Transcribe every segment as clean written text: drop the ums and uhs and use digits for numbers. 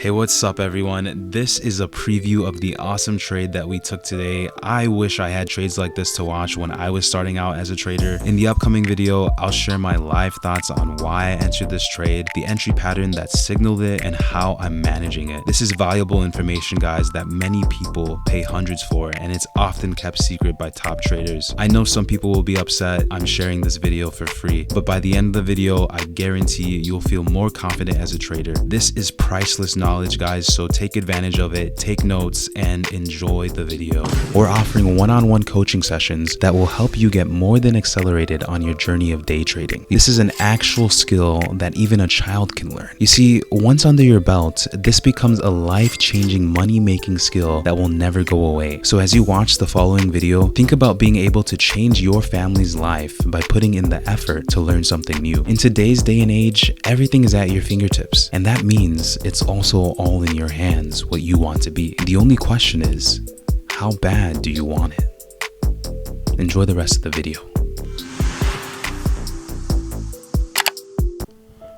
Hey, what's up everyone? This is a preview of the awesome trade that we took today. I wish I had trades like this to watch when I was starting out as a trader. In the upcoming video, I'll share my live thoughts on why I entered this trade, the entry pattern that signaled it, and how I'm managing it. This is valuable information, guys, that many people pay hundreds for, and it's often kept secret by top traders. I know some people will be upset I'm sharing this video for free, but by the end of the video, I guarantee you'll feel more confident as a trader. This is priceless knowledge, guys, so take advantage of it, take notes, and enjoy the video. We're offering one-on-one coaching sessions that will help you get more than accelerated on your journey of day trading. This is an actual skill that even a child can learn. You see, once under your belt, this becomes a life-changing money-making skill that will never go away. So as you watch the following video, think about being able to change your family's life by putting in the effort to learn something new. In today's day and age, everything is at your fingertips, and that means it's also all in your hands what you want to be. The only question is, how bad do you want it? Enjoy the rest of the video.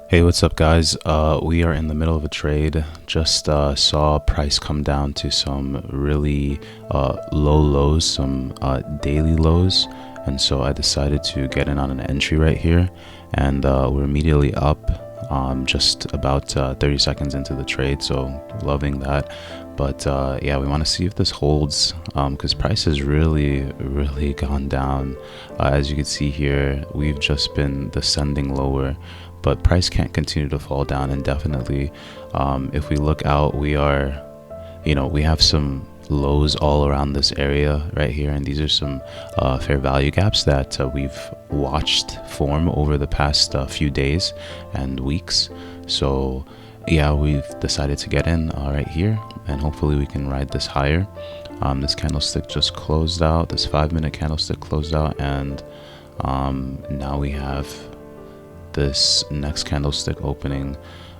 Hey, what's up guys? We are in the middle of a trade. Just saw price come down to some really low lows, some daily lows, and so I decided to get in on an entry right here, and we're immediately up just about 30 seconds into the trade, so loving that. But yeah, we want to see if this holds, because price has really gone down. As you can see here, we've just been descending lower, but price can't continue to fall down indefinitely. If we look out, we are, we have some lows all around this area right here, and these are some fair value gaps that we've watched form over the past few days and weeks. So yeah, we've decided to get in right here, and hopefully we can ride this higher. This candlestick just closed out, this 5-minute candlestick closed out, and now we have this next candlestick opening.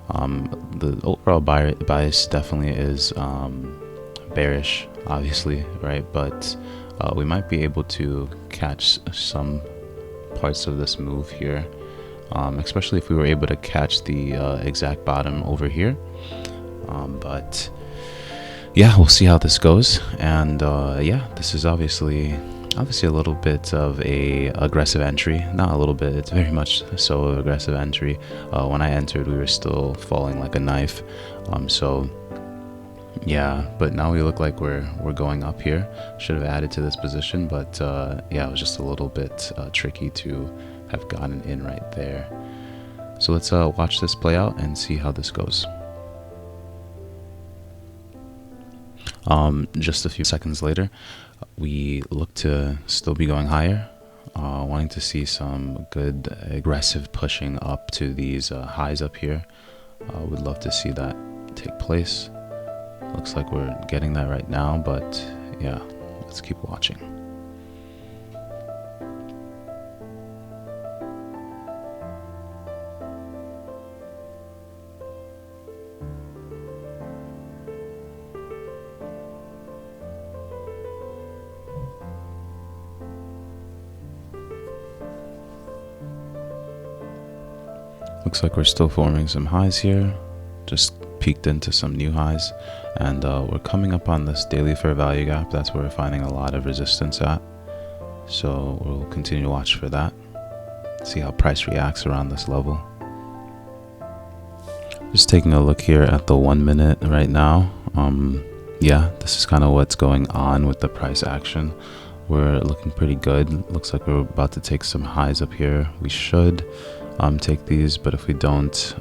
The overall bias definitely is bearish, obviously, right? But we might be able to catch some parts of this move here, especially if we were able to catch the exact bottom over here. But yeah, we'll see how this goes. And yeah, this is obviously a little bit of a aggressive entry. Not a little bit, it's very much so an aggressive entry. When I entered, we were still falling like a knife. So yeah, but now we look like we're going up here. Should have added to this position, but yeah, it was just a little bit tricky to have gotten in right there. So let's watch this play out and see how this goes. Just a few seconds later, we look to still be going higher, wanting to see some good aggressive pushing up to these highs up here. Would love to see that take place. Looks like we're getting that right now, but yeah, let's keep watching. Looks like we're still forming some highs here, just peaked into some new highs, and we're coming up on this daily fair value gap. That's where we're finding a lot of resistance at, so we'll continue to watch for that, see how price reacts around this level. Just taking a look here at the 1 minute right now. Yeah, this is kind of what's going on with the price action. We're looking pretty good. Looks like we're about to take some highs up here. We should take these, but if we don't,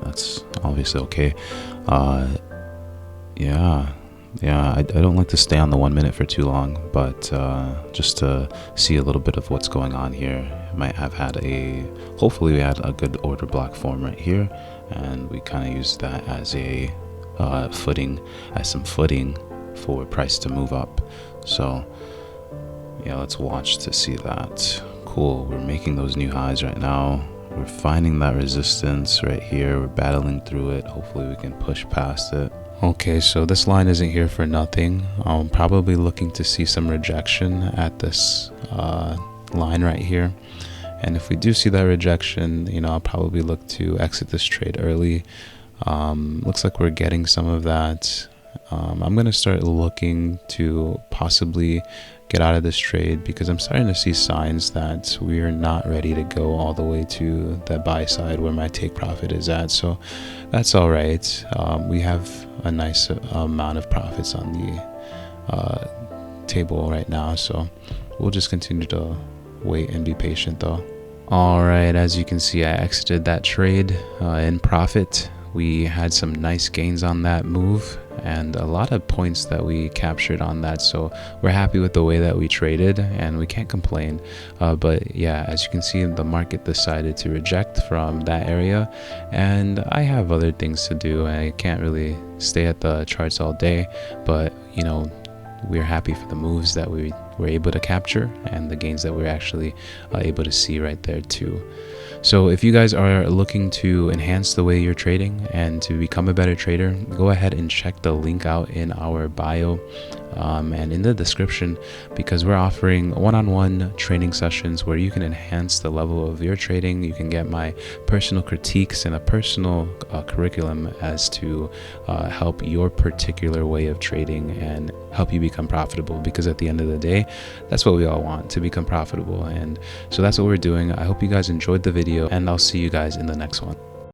that's obviously okay. Yeah, I don't like to stay on the 1 minute for too long, but just to see a little bit of what's going on here. Might have had hopefully we had a good order block form right here, and we kind of used that as a some footing for price to move up. So yeah, let's watch to see that. Cool, we're making those new highs right now. We're finding that resistance right here. We're battling through it. Hopefully we can push past it. Okay, so this line isn't here for nothing. I'm probably looking to see some rejection at this line right here. And if we do see that rejection, I'll probably look to exit this trade early. Looks like we're getting some of that. I'm going to start looking to possibly get out of this trade because I'm starting to see signs that we're not ready to go all the way to the buy side where my take profit is at. So that's all right. We have a nice amount of profits on the table right now. So we'll just continue to wait and be patient though. All right, as you can see, I exited that trade in profit. We had some nice gains on that move and a lot of points that we captured on that. So we're happy with the way that we traded and we can't complain. But yeah, as you can see, the market decided to reject from that area. And I have other things to do. I can't really stay at the charts all day, but you know, we're happy for the moves that we were able to capture and the gains that we're actually able to see right there too. So if you guys are looking to enhance the way you're trading and to become a better trader, go ahead and check the link out in our bio and in the description, because we're offering one-on-one training sessions where you can enhance the level of your trading. You can get my personal critiques and a personal curriculum as to help your particular way of trading and help you become profitable, because at the end of the day, that's what we all want, to become profitable. And so that's what we're doing. I hope you guys enjoyed the video, and I'll see you guys in the next one.